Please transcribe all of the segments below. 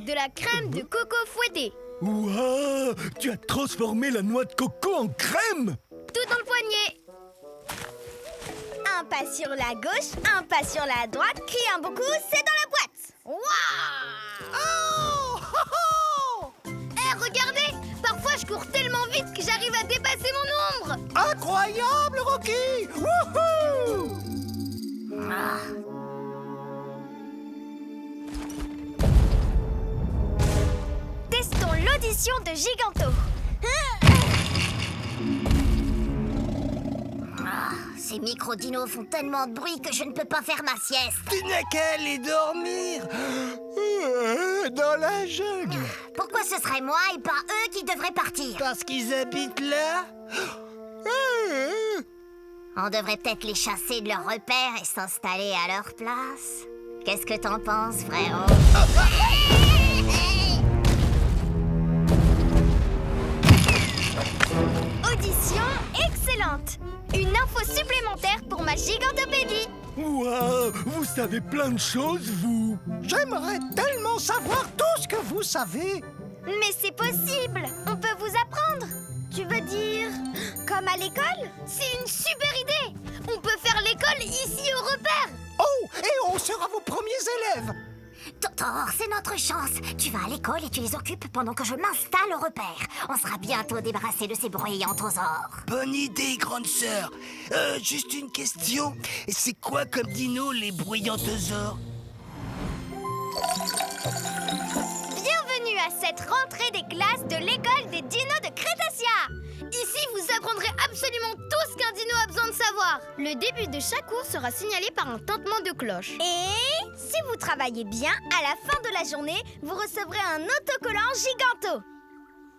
de la crème de coco fouettée. Ouah, tu as transformé la noix de coco en crème. Tout dans le poignet. Un pas sur la gauche, un pas sur la droite. Crie un beau coup, c'est dans la boîte. Waouh! Oh! Regardez, parfois je cours tellement vite que j'arrive à dépasser mon ombre. Incroyable, Rocky! Wouhou! Testons l'audition de Giganto. Ces micro-dinos font tellement de bruit que je ne peux pas faire ma sieste. Tu n'as qu'à aller dormir dans la jungle. Pourquoi ce serait moi et pas eux qui devraient partir? Parce qu'ils habitent là. On devrait peut-être les chasser de leur repère et s'installer à leur place. Qu'est-ce que t'en penses, frérot? Audition excellente. Une info supplémentaire pour ma gigantopédie. Ouah, vous savez plein de choses, vous. J'aimerais tellement savoir tout ce que vous savez. Mais c'est possible. On peut vous apprendre. Tu veux dire comme à l'école? C'est une super idée. On peut faire l'école ici au repère. Oh, et on sera vos premiers élèves. Totor, c'est notre chance. Tu vas à l'école et tu les occupes pendant que je m'installe au repère. On sera bientôt débarrassé de ces bruyantosaures. Bonne idée, grande sœur. Juste une question. C'est quoi comme dino, les bruyantosaures? Bienvenue à cette rentrée des classes de l'école des dinos de Crétacea. Ici, vous apprendrez absolument tout ce qu'un dino a besoin de savoir. Le début de chaque cours sera signalé par un tintement de cloche. Et si vous travaillez bien, à la fin de la journée, vous recevrez un autocollant Giganto.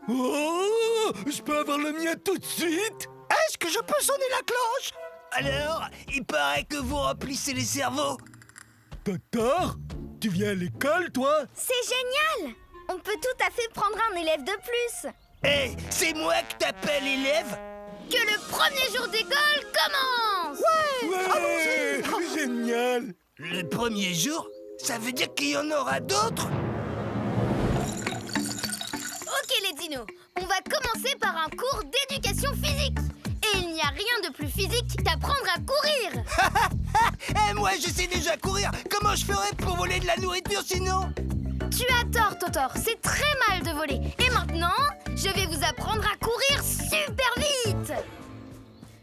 Oh, je peux avoir le mien tout de suite? Est-ce que je peux sonner la cloche? Alors, il paraît que vous remplissez les cerveaux. Totor, tu viens à l'école, toi? C'est génial. On peut tout à fait prendre un élève de plus. Hé, c'est moi que t'appelles élève? Que le premier jour d'école commence. Ouais, génial. Le premier jour? Ça veut dire qu'il y en aura d'autres? Ok les dinos, on va commencer par un cours d'éducation physique. Et il n'y a rien de plus physique qu'apprendre à courir. Eh, moi, je sais déjà courir. Comment je ferais pour voler de la nourriture sinon? Tu as tort, Totor, c'est très mal de voler. Et maintenant, je vais vous apprendre à courir super vite.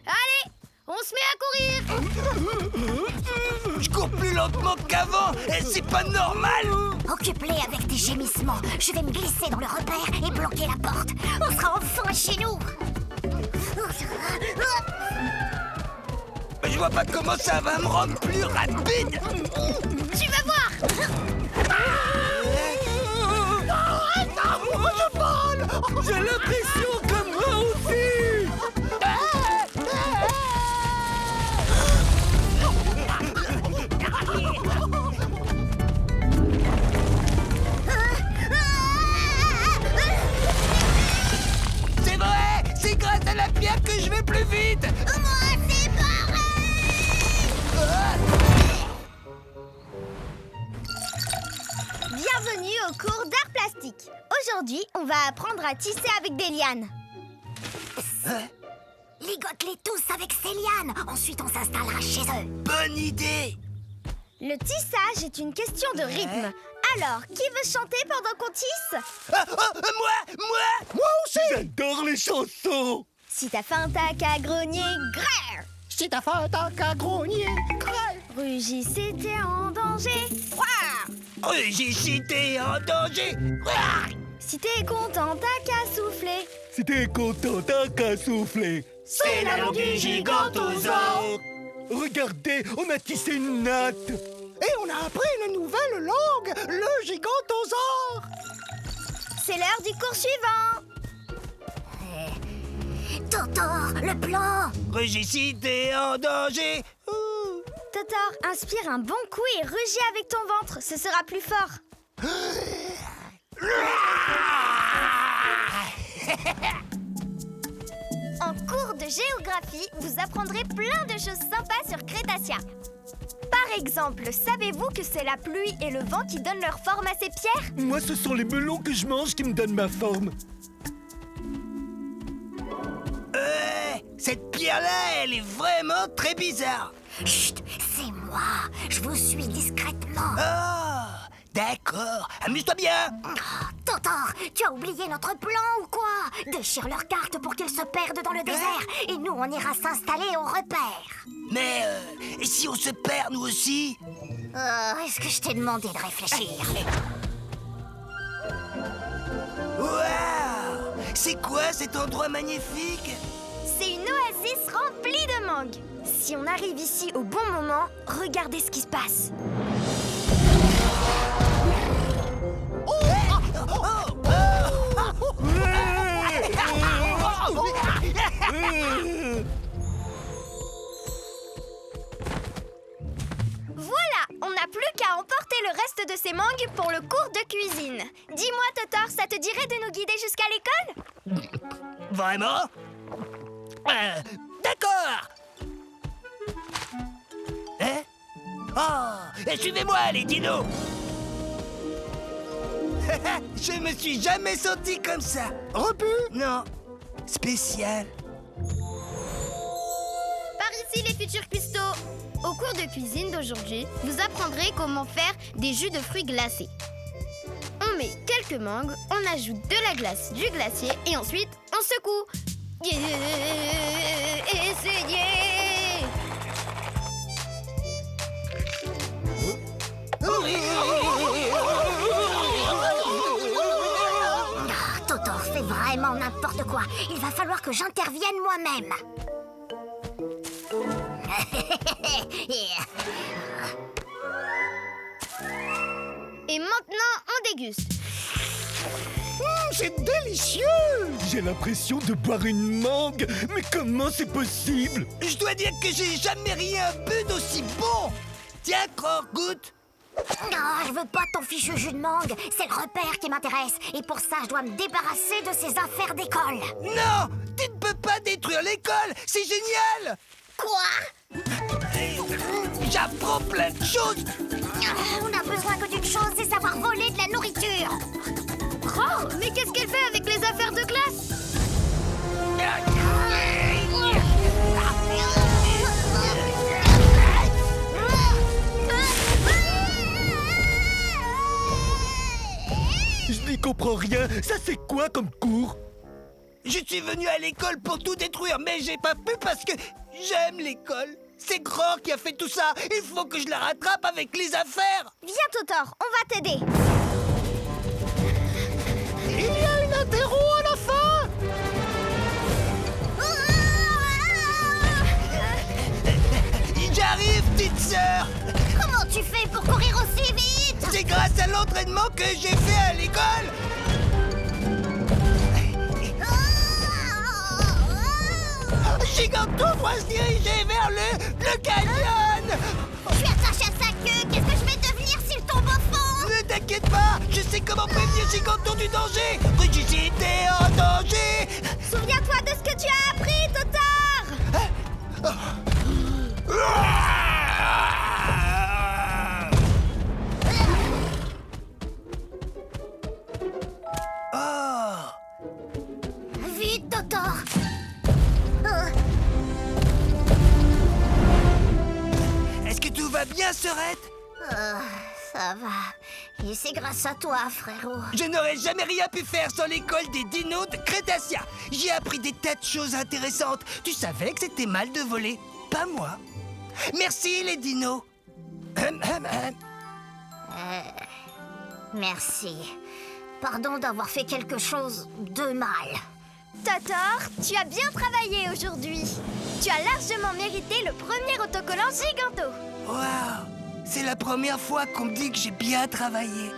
Allez, on se met à courir. Je cours plus lentement qu'avant. C'est pas normal. Occupe-les avec tes gémissements. Je vais me glisser dans le repère et bloquer la porte. On sera enfin chez nous. Je vois pas comment ça va me rendre plus rapide. Tu vas voir. J'ai l'impression que moi aussi. C'est vrai, c'est grâce à la pierre que je vais plus vite. Moi, c'est Bienvenue au cours d'art plastique. Aujourd'hui, on va apprendre à tisser avec des lianes. Ligote-les tous avec ces lianes. Ensuite, on s'installera chez eux. Bonne idée. Le tissage est une question de rythme. Alors, qui veut chanter pendant qu'on tisse? Moi aussi. J'adore les chansons. Si t'as faim, t'as qu'à grogner, grrr. Si t'as faim, t'as qu'à grogner. Rugissez, t'es en danger. Ouah. J'ai été en danger. Si t'es content, t'as qu'à souffler. Si t'es content, t'as qu'à souffler. C'est la langue du gigantosaure. Regardez, on a tissé une natte. Et on a appris une nouvelle langue, le gigantosaure. C'est l'heure du cours suivant. Totor, le plan. Régis, t'es en danger. Totor, inspire un bon coup et rugis avec ton ventre. Ce sera plus fort. En cours de géographie, vous apprendrez plein de choses sympas sur Crétacea. Par exemple, savez-vous que c'est la pluie et le vent qui donnent leur forme à ces pierres? Moi, ce sont les melons que je mange qui me donnent ma forme. Cette pierre-là, elle est vraiment très bizarre. Chut, c'est moi. Je vous suis discrètement. Oh, d'accord. Amuse-toi bien. Oh, Totor, tu as oublié notre plan ou quoi? Déchire leur carte pour qu'ils se perdent dans le désert et nous, on ira s'installer au repère. Mais et si on se perd, nous aussi? Est-ce que je t'ai demandé de réfléchir? Waouh! C'est quoi cet endroit magnifique? C'est une oasis remplie de mangues. Si on arrive ici au bon moment, regardez ce qui se passe. Voilà, on n'a plus qu'à emporter le reste de ces mangues pour le cours de cuisine. Dis-moi, Totor, ça te dirait de nous guider jusqu'à l'école? Vraiment? D'accord. Hein? Oh, suivez-moi, les dinos. Je me suis jamais senti comme ça. Repu? Non. Spécial. Par ici les futurs cuistots. Au cours de cuisine d'aujourd'hui, vous apprendrez comment faire des jus de fruits glacés. On met quelques mangues, on ajoute de la glace, du glacier et ensuite on secoue. Essayez! Totor fait vraiment n'importe quoi. Il va falloir que j'intervienne moi-même. Et maintenant, on déguste. C'est délicieux! J'ai l'impression de boire une mangue. Mais comment c'est possible? Je dois dire que j'ai jamais rien bu d'aussi bon. Tiens, Croc, goûte. Non, je veux pas ton fichu jus de mangue. C'est le repère qui m'intéresse. Et pour ça, je dois me débarrasser de ces affaires d'école. Non, tu ne peux pas détruire l'école. C'est génial. Quoi? J'apprends plein de choses. On a besoin que d'une chose, c'est savoir voler de la nourriture. Oh, mais qu'est-ce qu'elle fait avec les affaires de classe? Je n'y comprends rien. Ça, c'est quoi comme cours? Je suis venu à l'école pour tout détruire, mais j'ai pas pu parce que j'aime l'école. C'est Croc qui a fait tout ça. Il faut que je la rattrape avec les affaires. Viens, Totor, on va t'aider. Il y a une interro à la fin. J'arrive, petite sœur. Comment tu fais pour courir aussi vite? C'est grâce à l'entraînement que j'ai fait à l'école. Giganto doit se diriger vers le canyon. Je suis attaché à sa queue. Qu'est-ce que je vais devenir s'il tombe au fond? Ne t'inquiète pas, je sais comment prévenir Giganto du danger. Rigidité en danger. Souviens-toi de ce que tu as appris, Totor. Oh, Vite, Totor. est-ce que tout va bien, Sœurette? Ça va. Et c'est grâce à toi, frérot. Je n'aurais jamais rien pu faire sans l'école des dinos de Crétacea. J'ai appris des tas de choses intéressantes. Tu savais que c'était mal de voler? Pas moi. Merci, les dinos. Merci. Pardon d'avoir fait quelque chose de mal. Totor, tu as bien travaillé aujourd'hui. Tu as largement mérité le premier autocollant Giganto. Waouh! C'est la première fois qu'on me dit que j'ai bien travaillé.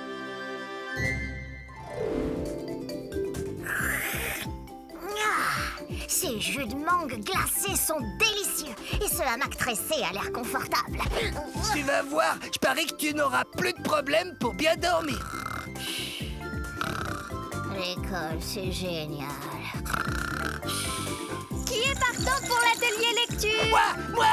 Ces jus de mangue glacés sont délicieux. Et ce hamac tressé a l'air confortable. Tu vas voir, je parie que tu n'auras plus de problème pour bien dormir. L'école, c'est génial. Qui est partant pour l'atelier lecture? Moi!